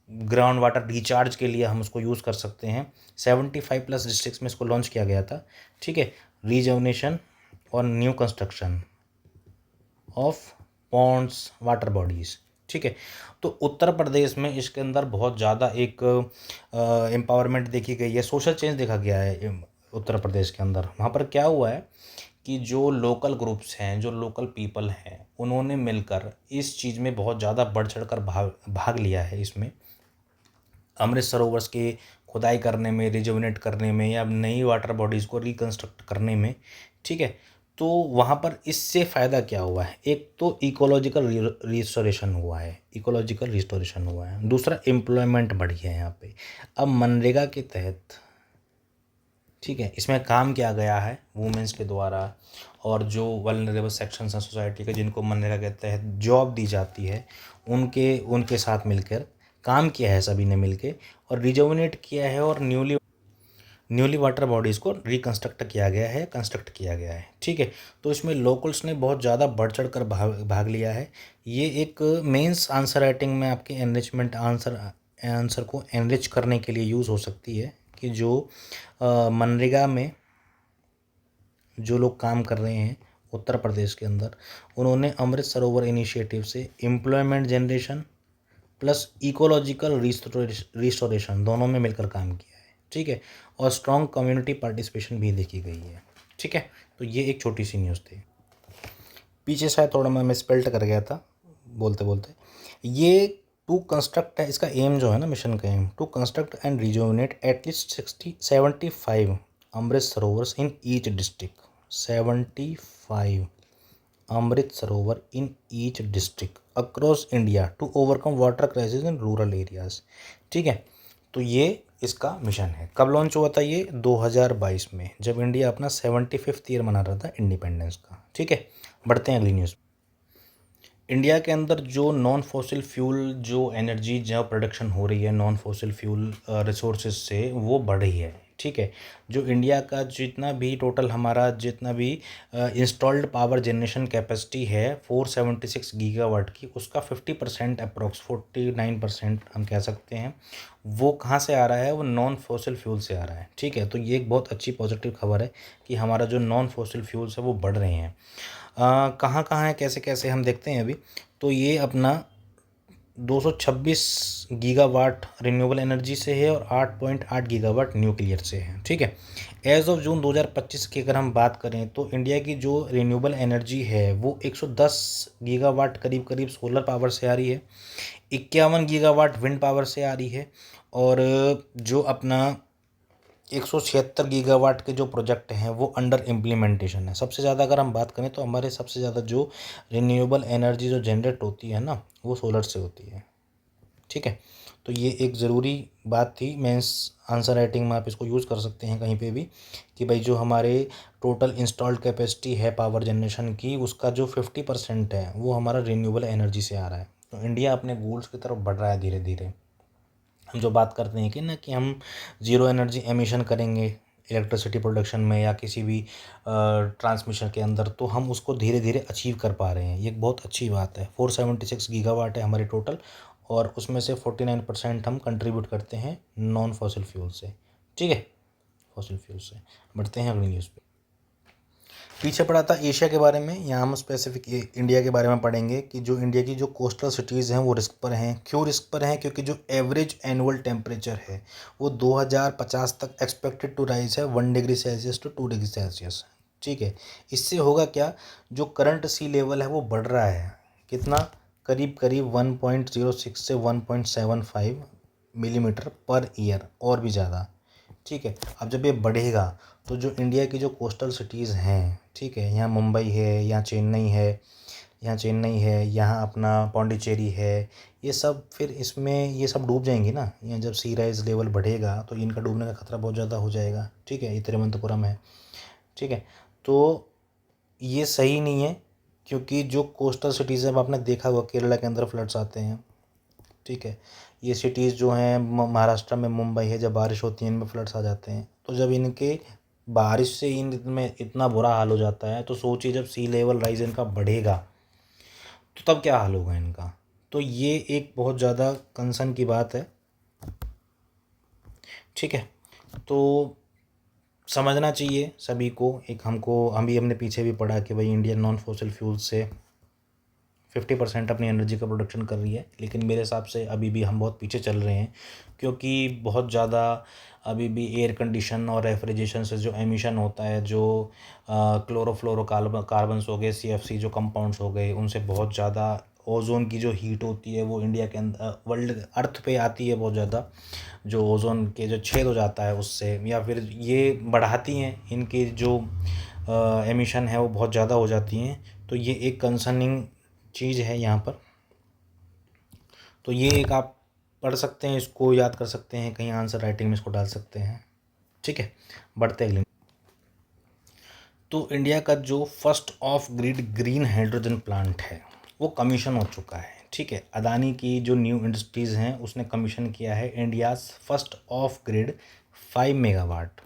ग्राउंड वाटर रिचार्ज के लिए हम उसको यूज़ कर सकते हैं। 75+ डिस्ट्रिक्ट्स में इसको लॉन्च किया गया था, ठीक है। रिजुवनेशन और new construction of ponds, water bodies, ठीक है। तो उत्तर प्रदेश में इसके अंदर बहुत ज़्यादा एक एम्पावरमेंट देखी गई है, सोशल चेंज देखा गया है उत्तर प्रदेश के अंदर। वहाँ पर क्या हुआ है कि जो लोकल ग्रुप्स हैं, जो लोकल पीपल हैं, उन्होंने मिलकर इस चीज़ में बहुत ज़्यादा बढ़ चढ़ कर भाग लिया है। इसमें अमृत सरोवर्स के खुदाई करने में, रिजुवनेट करने में, या नई वाटर बॉडीज़ को रिकन्स्ट्रक्ट करने में, ठीक है। तो वहाँ पर इससे फ़ायदा क्या हुआ है? एक तो इकोलॉजिकल रिस्टोरेशन हुआ है, इकोलॉजिकल रिस्टोरेशन हुआ है। दूसरा, एम्प्लॉयमेंट बढ़ी है यहाँ पे। अब मनरेगा के तहत, ठीक है, इसमें काम किया गया है वुमेंस के द्वारा, और जो वल्नरेबल सेक्शंस हैं सोसाइटी के, जिनको मनरेगा के तहत जॉब दी जाती है, उनके साथ मिलकर काम किया है सभी ने मिलके, और रिजुवनेट किया है, और न्यूली वाटर बॉडीज़ को रिकंस्ट्रक्ट किया गया है, कंस्ट्रक्ट किया गया है, ठीक है। तो इसमें लोकल्स ने बहुत ज़्यादा बढ़ चढ़ कर भाग लिया है। ये एक मेंस आंसर राइटिंग में आपके एनरिचमेंट आंसर को एनरिच करने के लिए यूज़ हो सकती है कि जो मनरेगा में जो लोग काम कर रहे हैं उत्तर प्रदेश के अंदर, उन्होंने अमृत सरोवर इनिशिएटिव से employment generation plus ecological restoration दोनों में मिलकर काम किया है, ठीक है। और स्ट्रॉन्ग कम्युनिटी पार्टिसिपेशन भी देखी गई है, ठीक है। तो ये एक छोटी सी न्यूज़ थी। पीछे शायद थोड़ा मैं मिसपेल्ट कर गया था बोलते बोलते। ये टू कंस्ट्रक्ट है, इसका एम जो है ना, मिशन का aim to construct and rejuvenate at least 75 Amrit Sarovars in each district. 75 Amrit Sarovar in each district across India to overcome water crisis in rural areas, ठीक है। तो ये इसका मिशन है। कब लॉन्च हुआ था ये? 2022 में, जब इंडिया अपना 75th ईयर मना रहा था इंडिपेंडेंस का, ठीक है। बढ़ते हैं अगली न्यूज़। इंडिया के अंदर जो नॉन फॉसिल फ्यूल जो एनर्जी जो प्रोडक्शन हो रही है नॉन फॉसिल फ्यूल रिसोर्सेज से, वो बढ़ रही है, ठीक है। जो इंडिया का जितना भी टोटल हमारा जितना भी इंस्टॉल्ड पावर जनरेशन कैपेसिटी है 476 गीगावाट की, उसका 50% अप्रोक्स 49% हम कह सकते हैं, वो कहाँ से आ रहा है? वो नॉन फॉसिल फ्यूल से आ रहा है, ठीक है। तो ये एक बहुत अच्छी पॉजिटिव खबर है कि हमारा जो नॉन फॉसिल फ्यूल्स है वो बढ़ रहे हैं। कहाँ कहाँ है, कैसे कैसे, हम देखते हैं अभी। तो ये अपना 226 गीगावाट रिन्यूएबल एनर्जी से है और 8.8 गीगावाट न्यूक्लियर से है, ठीक है। एज ऑफ जून 2025 की अगर हम बात करें तो इंडिया की जो रिन्यूएबल एनर्जी है वो 110 गीगावाट करीब करीब सोलर पावर से आ रही है, 51 गीगावाट विंड पावर से आ रही है, और जो अपना 176 गीगावाट के जो प्रोजेक्ट हैं वो अंडर इम्प्लीमेंटेशन है। सबसे ज़्यादा अगर हम बात करें तो हमारे सबसे ज़्यादा जो रिन्यूएबल एनर्जी जो जनरेट होती है ना, वो सोलर से होती है, ठीक है। तो ये एक ज़रूरी बात थी, मेंस आंसर राइटिंग में आप इसको यूज़ कर सकते हैं कहीं पे भी, कि भाई जो हमारे टोटल इंस्टॉल्ड कैपेसिटी है पावर जनरेशन की, उसका जो 50% है वो हमारा रिन्यूएबल एनर्जी से आ रहा है। तो इंडिया अपने गोल्स की तरफ बढ़ रहा है धीरे धीरे। हम जो बात करते हैं कि ना कि हम ज़ीरो एनर्जी एमिशन करेंगे इलेक्ट्रिसिटी प्रोडक्शन में या किसी भी ट्रांसमिशन के अंदर, तो हम उसको धीरे धीरे अचीव कर पा रहे हैं। ये एक बहुत अच्छी बात है। 476 गीगावाट है हमारी टोटल, और उसमें से 49% हम कंट्रीब्यूट करते हैं नॉन फॉसिल फ्यूल से, ठीक है, फॉसिल फ्यूल से। बढ़ते हैं अगली न्यूज़ पे। पीछे पड़ा था एशिया के बारे में, यहाँ हम स्पेसिफिक इंडिया के बारे में पढ़ेंगे कि जो इंडिया की जो कोस्टल सिटीज़ हैं वो रिस्क पर हैं। क्यों रिस्क पर हैं? क्योंकि जो एवरेज एनुअल टेम्परेचर है वो 2050 तक एक्सपेक्टेड टू राइज है 1 degree Celsius to 2 degree Celsius, ठीक है। इससे होगा क्या? जो करंट सी लेवल है वो बढ़ रहा है, कितना? करीब करीब 1.06 से 1.75 मिलीमीटर पर ईयर, और भी ज़्यादा, ठीक है। अब जब ये बढ़ेगा तो जो इंडिया की जो कोस्टल सिटीज़ हैं, ठीक है, यहाँ मुंबई है, यहाँ चेन्नई है, यहाँ अपना पौंडीचेरी है, ये सब फिर इसमें ये सब डूब जाएंगी ना। यहाँ जब सी राइज लेवल बढ़ेगा तो इनका डूबने का खतरा बहुत ज़्यादा हो जाएगा, ठीक है। ये तिरुवनंतपुरम है, ठीक है। तो ये सही नहीं है, क्योंकि जो कोस्टल सिटीज़ है, अब आपने देखा होगा केरला के अंदर फ्लड्स आते हैं, ठीक है। ये सिटीज़ जो हैं महाराष्ट्र में मुंबई है, जब बारिश होती है इनमें फ्लड्स आ जाते हैं। तो जब इनके बारिश से इनमें इतना बुरा हाल हो जाता है, तो सोचिए जब सी लेवल राइज इनका बढ़ेगा तो तब क्या हाल होगा इनका। तो ये एक बहुत ज़्यादा कंसर्न की बात है, ठीक है। तो समझना चाहिए सभी को। एक हम भी हमने पीछे भी पढ़ा कि भाई इंडिया नॉन फॉसिल फ्यूल से 50% अपनी एनर्जी का प्रोडक्शन कर रही है, लेकिन मेरे हिसाब से अभी भी हम बहुत पीछे चल रहे हैं, क्योंकि बहुत ज़्यादा अभी भी एयर कंडीशन और रेफ्रिजरेशन से जो एमिशन होता है, जो कार्बन्स हो गए, CFC जो कंपाउंड्स हो गए, उनसे बहुत ज़्यादा ओजोन की जो हीट होती है वो इंडिया के अंदर वर्ल्ड अर्थ पे आती है बहुत ज़्यादा, जो ओजोन के जो छेद हो जाता है उससे, या फिर ये बढ़ाती हैं इनकी जो एमिशन है वो बहुत ज़्यादा हो जाती हैं। तो ये एक कंसर्निंग चीज़ है यहाँ पर। तो ये एक आप पढ़ सकते हैं, इसको याद कर सकते हैं, कहीं आंसर राइटिंग में इसको डाल सकते हैं, ठीक है। बढ़ते अगले। तो इंडिया का जो first of grid green hydrogen plant है वो कमीशन हो चुका है, ठीक है। अदानी की जो न्यू इंडस्ट्रीज़ हैं उसने कमीशन किया है India's first of grid 5 megawatt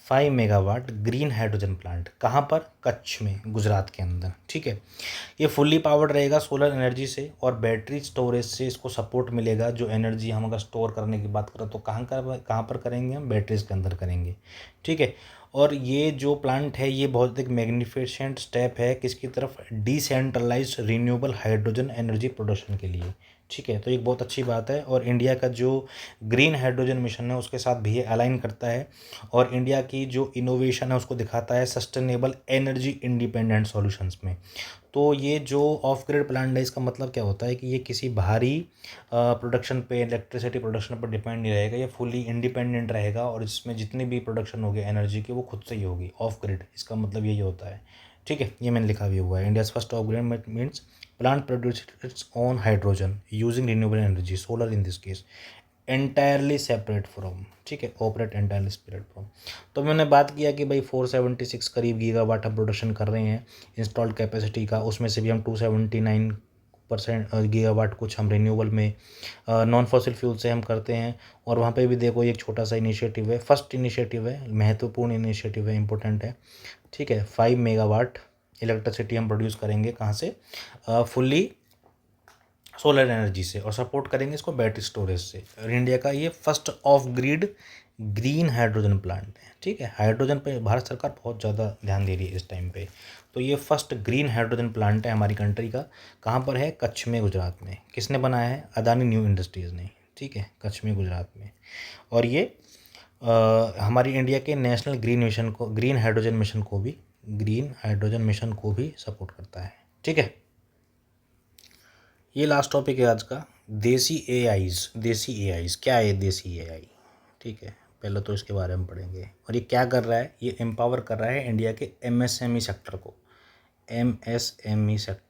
5 megawatt green hydrogen plant. कहाँ पर? कच्छ में, गुजरात के अंदर। ठीक है, ये फुल्ली पावर्ड रहेगा सोलर एनर्जी से और बैटरी स्टोरेज से इसको सपोर्ट मिलेगा। जो एनर्जी हम अगर स्टोर करने की बात करें तो कहाँ पर करेंगे हम? बैटरीज के अंदर करेंगे। ठीक है, और ये जो प्लांट है ये बहुत एक मैग्निफिसेंट स्टेप है किसकी तरफ? Decentralise renewable hydrogen energy production के लिए। ठीक है, तो एक बहुत अच्छी बात है और इंडिया का जो ग्रीन हाइड्रोजन मिशन है उसके साथ भी ये अलाइन करता है और इंडिया की जो इनोवेशन है उसको दिखाता है सस्टेनेबल एनर्जी इंडिपेंडेंट सॉल्यूशंस में। तो ये जो ऑफ ग्रिड प्लांट है इसका मतलब क्या होता है कि ये किसी भारी प्रोडक्शन पे, इलेक्ट्रिसिटी प्रोडक्शन पर डिपेंड नहीं रहेगा, ये फुली इंडिपेंडेंट रहेगा और इसमें जितनी भी प्रोडक्शन होगी एनर्जी की वो खुद से ही होगी। ऑफ ग्रिड इसका मतलब यही होता है। ठीक है, ये मैंने लिखा भी हुआ है। India's first of grid means plant produce its own hydrogen using renewable energy, solar in this case, entirely separate from. ठीक है, ऑपरेट एंटायरली सेपरेट फ्रॉम। तो मैंने बात किया कि भाई 476 करीब गीगावाट हम प्रोडक्शन कर रहे हैं इंस्टॉल्ड कैपेसिटी का, उसमें से भी हम 279% गीगावाट कुछ हम रिन्यूएबल में नॉन फॉसिल फ्यूल से हम करते हैं। और वहाँ पे भी देखो एक छोटा सा इनिशिएटिव है, फर्स्ट इनिशिएटिव है, महत्वपूर्ण इनिशिएटिव है, इंपॉर्टेंट है। ठीक है, 5 मेगावाट इलेक्ट्रिसिटी हम प्रोड्यूस करेंगे कहाँ से? फुल्ली सोलर एनर्जी से और सपोर्ट करेंगे इसको बैटरी स्टोरेज से। और इंडिया का ये first of grid green hydrogen plant है। ठीक है, हाइड्रोजन पे भारत सरकार बहुत ज़्यादा ध्यान दे रही है इस टाइम पे। तो ये फर्स्ट ग्रीन हाइड्रोजन प्लांट है हमारी कंट्री का। कहाँ पर है? कच्छ में, गुजरात में। किसने बनाया है? अदानी न्यू इंडस्ट्रीज़ ने। ठीक है, कच्छ में, गुजरात में। और ये हमारी इंडिया के नेशनल ग्रीन हाइड्रोजन मिशन को भी सपोर्ट करता है। ठीक है, ये लास्ट टॉपिक है आज का, देसी एआईज। क्या है देसी एआई? ठीक है, पहले तो इसके बारे में पढ़ेंगे। और ये क्या कर रहा है? ये एम्पावर कर रहा है इंडिया के एमएसएमई सेक्टर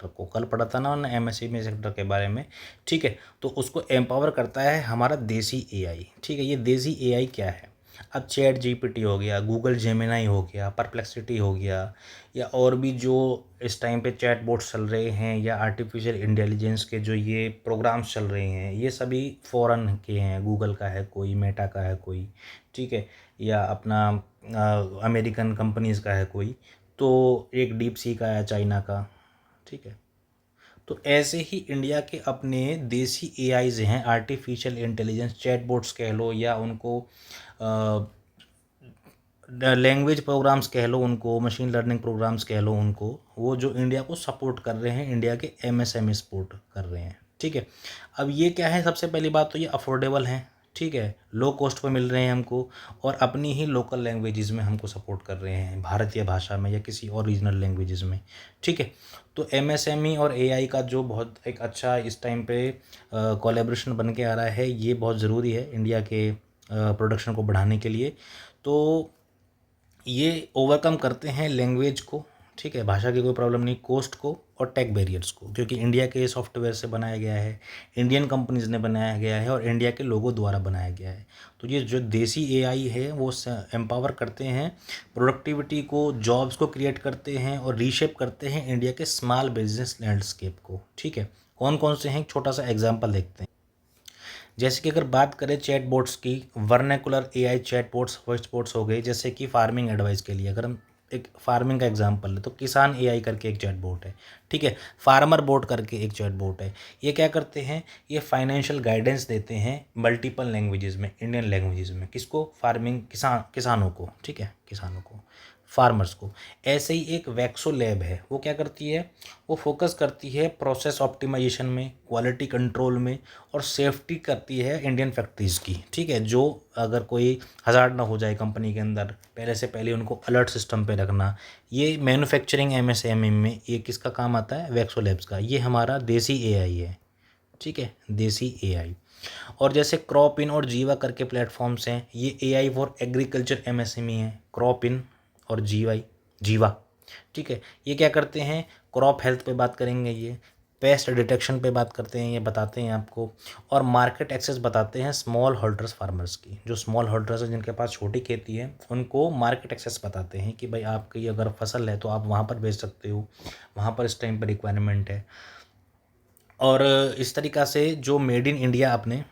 को। कल पढ़ा था ना उन्होंने एमएसएमई सेक्टर के बारे में। ठीक है, तो उसको एम्पावर करता है हमारा देसी एआई। ठीक है, ये देसी एआई क्या है? अब चैट जीपीटी हो गया, गूगल जेमिनाई हो गया, परप्लेक्सिटी हो गया, या और भी जो इस टाइम पे चैट बोट्स चल रहे हैं या आर्टिफिशियल इंटेलिजेंस के जो ये प्रोग्राम्स चल रहे हैं, ये सभी फॉरेन के हैं। गूगल का है कोई, मेटा का है कोई। ठीक है, या अपना अमेरिकन कंपनीज़ का है कोई, तो एक डीप सी का है चाइना का। ठीक है, तो ऐसे ही इंडिया के अपने देसी एआईज हैं, आर्टिफिशियल इंटेलिजेंस चैटबॉट्स कह लो या उनको लैंग्वेज प्रोग्राम्स कह लो, उनको मशीन लर्निंग प्रोग्राम्स कह लो, उनको वो जो इंडिया को सपोर्ट कर रहे हैं, इंडिया के एमएसएमई सपोर्ट कर रहे हैं। ठीक है, अब ये क्या है? सबसे पहली बात तो ये अफोर्डेबल हैं। ठीक है, लो कॉस्ट पर मिल रहे हैं हमको और अपनी ही लोकल लैंग्वेजेस में हमको सपोर्ट कर रहे हैं, भारतीय भाषा में या किसी और रीजनल लैंग्वेजेस में। ठीक है, तो एमएसएमई और एआई का जो बहुत एक अच्छा इस टाइम पे कोलैबोरेशन बन के आ रहा है, ये बहुत ज़रूरी है इंडिया के प्रोडक्शन को बढ़ाने के लिए। तो ये ओवरकम करते हैं लैंग्वेज को। ठीक है, भाषा की कोई प्रॉब्लम नहीं, कोस्ट को और टेक बैरियर्स को, क्योंकि इंडिया के सॉफ्टवेयर से बनाया गया है, इंडियन कंपनीज़ ने बनाया गया है और इंडिया के लोगों द्वारा बनाया गया है। तो ये जो देसी एआई है वो एम्पावर करते हैं प्रोडक्टिविटी को, जॉब्स को क्रिएट करते हैं और रीशेप करते हैं इंडिया के स्मॉल बिजनेस लैंडस्केप को। ठीक है, कौन कौन से हैं? छोटा सा एग्जाम्पल देखते हैं। जैसे कि अगर बात करें चैटबॉट्स की, vernacular AI chatbots, voice bots हो गए, जैसे कि फार्मिंग एडवाइस के लिए अगर हम एक फार्मिंग का एग्जांपल ले तो किसान एआई करके एक चैटबॉट है। ठीक है, फार्मर बोट करके एक चैटबॉट है। ये क्या करते हैं? ये फाइनेंशियल गाइडेंस देते हैं मल्टीपल लैंग्वेजेस में, इंडियन लैंग्वेजेस में। किसको? फार्मिंग किसानों को। ठीक है, किसानों को, फार्मर्स को। ऐसे ही एक वैक्सो लैब है, वो क्या करती है? वो फोकस करती है प्रोसेस ऑप्टिमाइजेशन में, क्वालिटी कंट्रोल में और सेफ्टी करती है इंडियन फैक्ट्रीज़ की। ठीक है, जो अगर कोई हज़ार्ड ना हो जाए कंपनी के अंदर, पहले से पहले उनको अलर्ट सिस्टम पे रखना। ये मैन्युफैक्चरिंग एमएसएमई में ये किसका काम आता है? वैक्सो लैब्स का। ये हमारा देसी एआई है। ठीक है, देसी एआई। और जैसे क्रॉप इन और जीवा करके प्लेटफॉर्म्स हैं, ये एआई फॉर एग्रीकल्चर एमएसएमई है, क्रॉप इन और जीवा। ठीक है, ये क्या करते हैं? क्रॉप हेल्थ पे बात करेंगे, ये पेस्ट डिटेक्शन पे बात करते हैं, ये बताते हैं आपको। और मार्केट एक्सेस बताते हैं स्मॉल होल्डर्स फार्मर्स की। जो स्मॉल होल्डर्स हैं जिनके पास छोटी खेती है, उनको मार्केट एक्सेस बताते हैं कि भाई आपकी अगर फसल है तो आप वहाँ पर बेच सकते हो, वहाँ पर इस टाइम पर रिक्वायरमेंट है। और इस तरीक़ा से जो मेड इन इंडिया अपने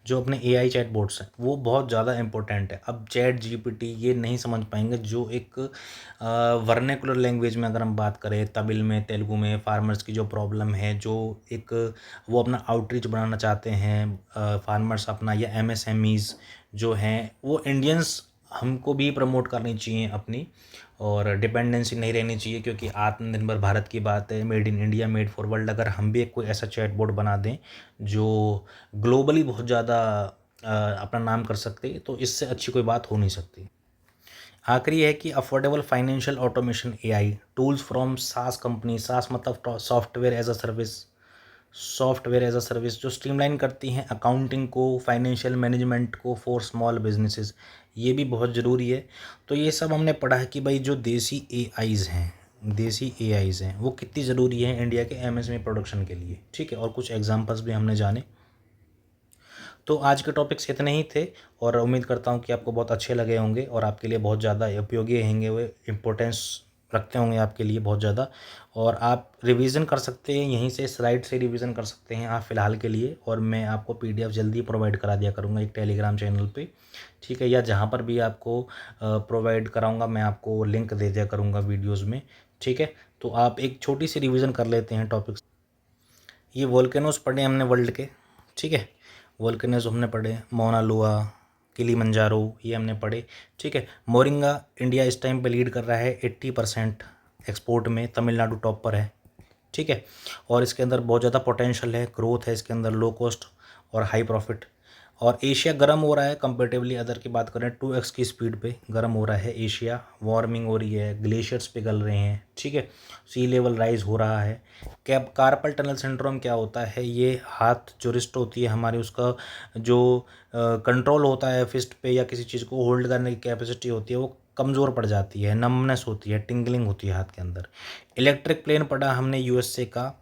जो अपने एआई चैटबॉट्स हैं वो बहुत ज़्यादा इंपॉर्टेंट है। अब चैट जीपीटी ये नहीं समझ पाएंगे जो एक वर्नेकुलर लैंग्वेज में अगर हम बात करें, तमिल में, तेलुगु में फार्मर्स की जो प्रॉब्लम है, जो एक वो अपना आउटरीच बढ़ाना चाहते हैं फार्मर्स अपना, या एमएसएमईज जो हैं वो इंडियंस हमको भी प्रमोट करनी चाहिए अपनी, और डिपेंडेंसी नहीं रहनी चाहिए, क्योंकि आत्मनिर्भर भारत की बात है, made in India made for world. अगर हम भी एक कोई ऐसा चैटबॉट बना दें जो ग्लोबली बहुत ज़्यादा अपना नाम कर सकते, तो इससे अच्छी कोई बात हो नहीं सकती। आखिरी है कि affordable financial automation AI tools from SaaS company. SaaS मतलब software as a service, software as a service जो स्ट्रीमलाइन करती हैं अकाउंटिंग को, फाइनेंशियल मैनेजमेंट को फॉर स्मॉल बिजनेसेस, ये भी बहुत ज़रूरी है। तो ये सब हमने पढ़ा है कि भाई जो देसी एआईज़ हैं वो कितनी ज़रूरी है इंडिया के एमएसएमई प्रोडक्शन के लिए, ठीक है। और कुछ एग्जांपल्स भी हमने जाने। तो आज के टॉपिक्स इतने ही थे, और उम्मीद करता हूँ कि आपको बहुत अच्छे लगे होंगे और आपके लिए बहुत ज़्यादा उपयोगी रहेंगे, वे इम्पोर्टेंस रखते होंगे आपके लिए बहुत ज़्यादा। और आप रिवीजन कर सकते हैं, यहीं से स्लाइड से रिवीजन कर सकते हैं आप फ़िलहाल के लिए। और मैं आपको पीडीएफ जल्दी प्रोवाइड करा दिया करूँगा एक टेलीग्राम चैनल पे, ठीक है, या जहाँ पर भी आपको प्रोवाइड कराऊँगा मैं आपको लिंक दे दिया करूँगा वीडियोज़ में, ठीक है। तो आप एक छोटी सी रिवीजन कर लेते हैं टॉपिक्स। ये वोल्केनोस पढ़े हमने वर्ल्ड के, ठीक है, वोल्केनोस हमने पढ़े, मौना लोआ, किलीमंजारो ये हमने पढ़े, ठीक है। मोरिंगा इंडिया इस टाइम पे लीड कर रहा है 80% एक्सपोर्ट में, तमिलनाडु टॉप पर है, ठीक है। और इसके अंदर बहुत ज़्यादा पोटेंशियल है, ग्रोथ है इसके अंदर, लो कॉस्ट और हाई प्रॉफिट। और एशिया गर्म हो रहा है कंपेरेटिवली अदर की बात करें, 2x की स्पीड पे गर्म हो रहा है एशिया, वार्मिंग हो रही है, ग्लेशियर्स पिघल रहे हैं, ठीक है, सी लेवल राइज हो रहा है। कैप कार्पल टनल सिंड्रोम क्या होता है, ये हाथ जो रिस्ट होती है हमारी, उसका जो कंट्रोल होता है फिस्ट पे या किसी चीज़ को होल्ड करने की कैपेसिटी होती है वो कमज़ोर पड़ जाती है, नमनेस होती है, टिंगलिंग होती है हाथ के अंदर। इलेक्ट्रिक प्लेन पढ़ा हमने यूएसए का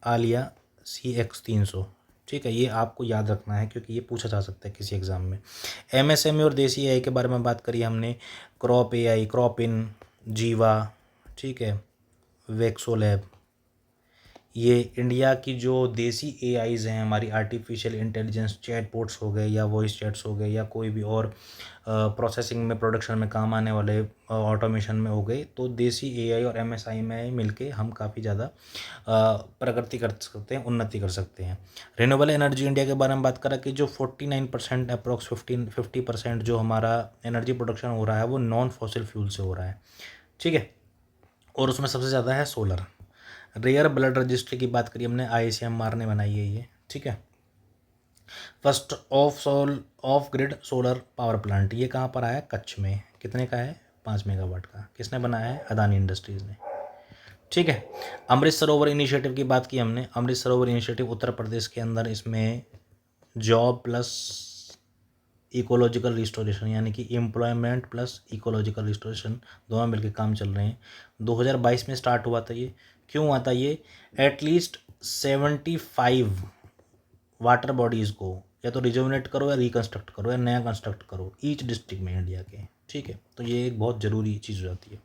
आलिया CX-300, ठीक है, ये आपको याद रखना है क्योंकि ये पूछा जा सकता है किसी एग्ज़ाम में। एमएसएमई और देसी एआई के बारे में बात करी हमने, क्रॉप एआई, क्रॉप इन, जीवा, ठीक है, वेक्सोलैब। ये इंडिया की जो देसी एआईज़ हैं हमारी, आर्टिफिशियल इंटेलिजेंस चैटबॉट्स हो गए या वॉइस चैट्स हो गए या कोई भी और प्रोसेसिंग में, प्रोडक्शन में काम आने वाले ऑटोमेशन में हो गए, तो देसी एआई और एमएसआई में मिलके हम काफ़ी ज़्यादा प्रगति कर सकते हैं, उन्नति कर सकते हैं। रिन्यूएबल एनर्जी इंडिया के बारे में बात करें कि जो 49% अप्रॉक्स 50% जो हमारा एनर्जी प्रोडक्शन हो रहा है वो नॉन फॉसिल फ्यूल से हो रहा है, ठीक है, और उसमें सबसे ज़्यादा है सोलर। रेयर ब्लड रजिस्ट्री की बात करी हमने, ICMR ने बनाई है ये, ठीक है। First of grid solar power plant ये कहाँ पर आया, कच्छ में, कितने का है, 5 मेगावाट का, किसने बनाया है, अदानी इंडस्ट्रीज़ ने, ठीक है। अमृत सरोवर इनिशिएटिव की बात की हमने, अमृत सरोवर इनिशिएटिव उत्तर प्रदेश के अंदर, इसमें जॉब प्लस इकोलॉजिकल रिस्टोरेशन यानी कि एम्प्लॉयमेंट प्लस इकोलॉजिकल रिस्टोरेशन दोनों मिलकर काम चल रहे हैं। 2022 में स्टार्ट हुआ था ये, क्यों हुआ था ये, एटलीस्ट 75 वाटर बॉडीज़ को या तो रिजुविनेट करो या रिकन्स्ट्रक्ट करो या नया कंस्ट्रक्ट करो ईच डिस्ट्रिक्ट में इंडिया के, ठीक है। तो ये एक बहुत ज़रूरी चीज़ हो जाती है।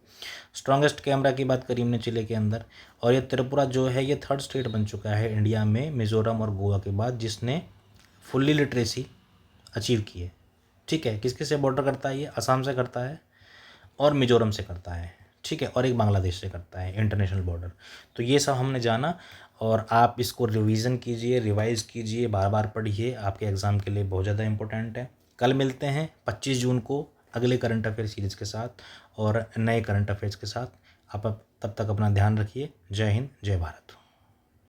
स्ट्रॉन्गेस्ट कैमरा की बात करी हमने जिले के अंदर, और ये त्रिपुरा जो है ये 3rd स्टेट बन चुका है इंडिया में, मिज़ोरम और गोवा के बाद, जिसने फुल्ली लिटरेसी अचीव की है, ठीक है। किस किस से बॉर्डर करता है ये, असम से करता है और मिजोरम से करता है, ठीक है, और एक बांग्लादेश से करता है इंटरनेशनल बॉर्डर। तो ये सब हमने जाना, और आप इसको रिवीजन कीजिए, रिवाइज़ कीजिए, बार बार पढ़िए, आपके एग्ज़ाम के लिए बहुत ज़्यादा इंपॉर्टेंट है। कल मिलते हैं 25 जून को अगले करंट अफेयर सीरीज़ के साथ और नए करंट अफेयर्स के साथ। आप तब तक अपना ध्यान रखिए। जय हिंद, जय भारत।